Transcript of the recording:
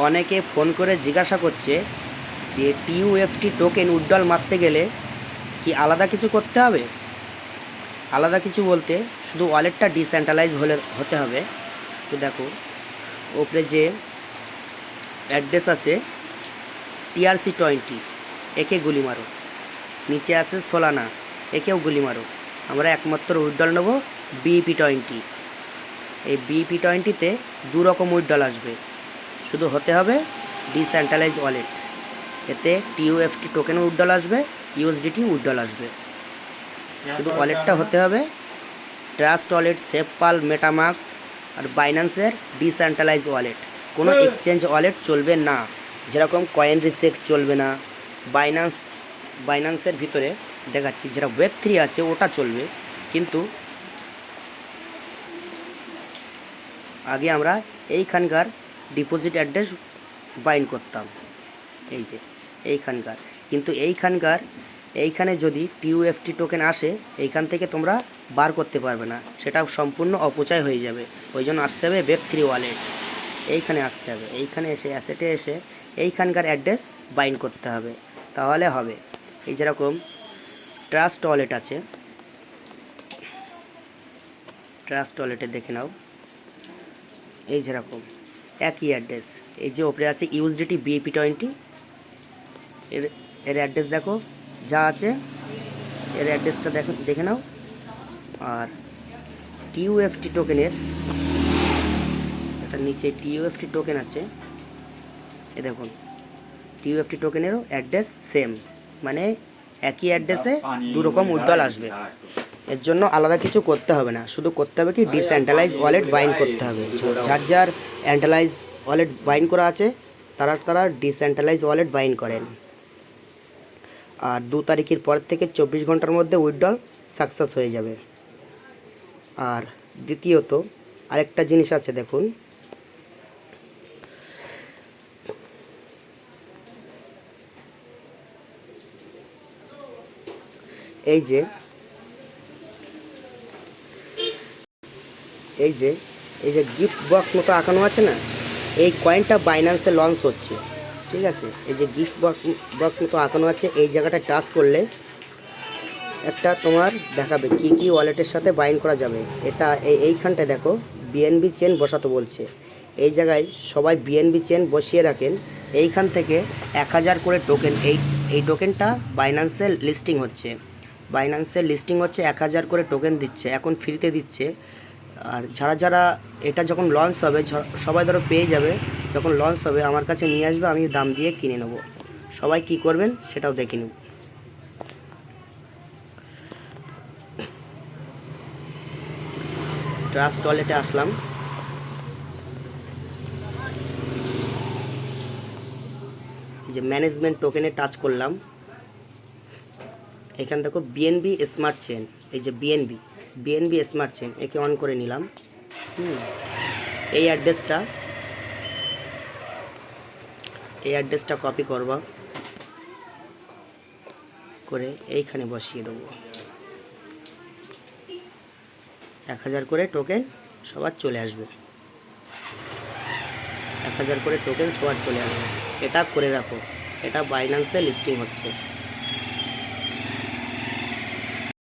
অনেকে ফোন করে জিজ্ঞাসা করছে যে টিইউএফটি টোকেন উইথড্রল মারতে গেলে কি আলাদা কিছু করতে হবে। আলাদা কিছু বলতে শুধু ওয়ালেটটা ডিসেন্ট্রালাইজ হতে হবে। তো দেখো ওপরে যে অ্যাড্রেস আছে TRC20, একে গুলি মারো। নিচে আছে সোলানা, একেও গুলি মারো। আমরা একমাত্র উইথড্রল নেব BEP20। এই BEP20তে দু রকম উইথড্রল আসবে, শুধু হতে হবে ডিসেন্ট্রালাইজ ওয়ালেট। এতে টিইউএফটি টোকেন উইথড্রল আসবে, USDT উইথড্রল আসবে। শুধু ওয়ালেটটা হতে হবে ট্রাস্ট ওয়ালেট, সেফপাল, মেটামাক্স আর বাইন্যান্সের ডিসেন্ট্রালাইজ ওয়ালেট। কোনো এক্সচেঞ্জ ওয়ালেট চলবে না, যেরকম কয়েন রিসেক্ট চলবে না। বাইন্যান্সের ভিতরে দেখাচ্ছি যেটা Web3 আছে ওটা চলবে, কিন্তু আগে আমরা এইখানকার ডিপোজিট অ্যাড্রেস বাইন্ড করতাম, এই যে এইখানকার। কিন্তু এইখানে যদি টিইউএফটি টোকেন আসে, এইখান থেকে তোমরা বার করতে পারবে না, সেটা সম্পূর্ণ অপচয় হয়ে যাবে। ওই জন্য আসতে হবে Web3 ওয়ালেট। এইখানে আসতে হবে, এইখানে এসে অ্যাসেটে এসে এইখানকার অ্যাড্রেস বাইন্ড করতে হবে, তাহলে হবে। এই যেরকম ট্রাস্ট ওয়ালেট আছে, ট্রাস্ট ওয়ালেটে দেখে নাও, এই যেরকম একই অ্যাড্রেস। এই যে ওপরে আছে USDT BEP20, এর অ্যাড্রেস দেখো যা আছে, এর অ্যাড্রেসটা দেখে নাও। আর টিইউএফটি টোকেনের এটা নিচে টিইউএফটি টোকেন আছে, এ দেখুন টিইউএফটি টোকেনেরও অ্যাড্রেস সেম, মানে একই অ্যাড্রেসে দু রকম উইথড্রল আসবে। এর জন্য আলাদা কিছু করতে হবে না, শুধু করতে হবে কি ডিসেন্ট্রালাইজ ওয়ালেট বাইন্ড করতে হবে। যার এন্ট্রালাইজ ওয়ালেট বাইন্ড করা আছে তারা ডিসেন্ট্রালাইজ ওয়ালেট বাইন্ড করেন। আর 2 তারিখের পর থেকে 24 ঘন্টার মধ্যে উইথড্রল সাকসেস হয়ে যাবে। আর দ্বিতীয়ত আরেকটা জিনিস আছে, দেখুন এই যে গিফট বক্স মতো আঁকানো আছে না, এই কয়েনটা বাইন্যান্সে লঞ্চ হচ্ছে, ঠিক আছে। এই যে গিফট বক্স মতো আঁকানো আছে, এই জায়গাটা টাচ করলে একটা তোমার দেখাবে কি কি ওয়ালেটের সাথে বাইন্ড করা যাবে। এটা এইখানটায় দেখো বিএনবি চেন বসাতে বলছে। এই জায়গায় সবাই বিএনবি চেন বসিয়ে রাখেন। এইখান থেকে 1000 করে টোকেন, এই টোকেনটা বাইন্যান্সের লিস্টিং হচ্ছে। 1000 করে টোকেন দিচ্ছে, এখন ফ্রিতে দিচ্ছে। আর যারা এটা যখন লঞ্চ হবে সবাই ধরো পেয়ে যাবে, যখন লঞ্চ হবে আমার কাছে নিয়ে আসবে, আমি দাম দিয়ে কিনে নেব। সবাই কি করবেন সেটাও দেখে নেব। ট্রাস্ট ওয়ালেটে আসলাম, এই যে ম্যানেজমেন্ট টোকেনে টাচ করলাম। এখানে দেখো বিএনবি স্মার্ট চেন, এই যে বিএনবি স্মার্ট চেন, একে অন করে নিলাম। এই অ্যাড্রেসটা কপি করবা করে এইখানে বসিয়ে দেবো। 1000 করে টোকেন সবার চলে আসবে, 1000 করে টোকেন সবার চলে আসবে। এটা করে রাখো, এটা বাইন্যান্সে লিস্টিং হচ্ছে।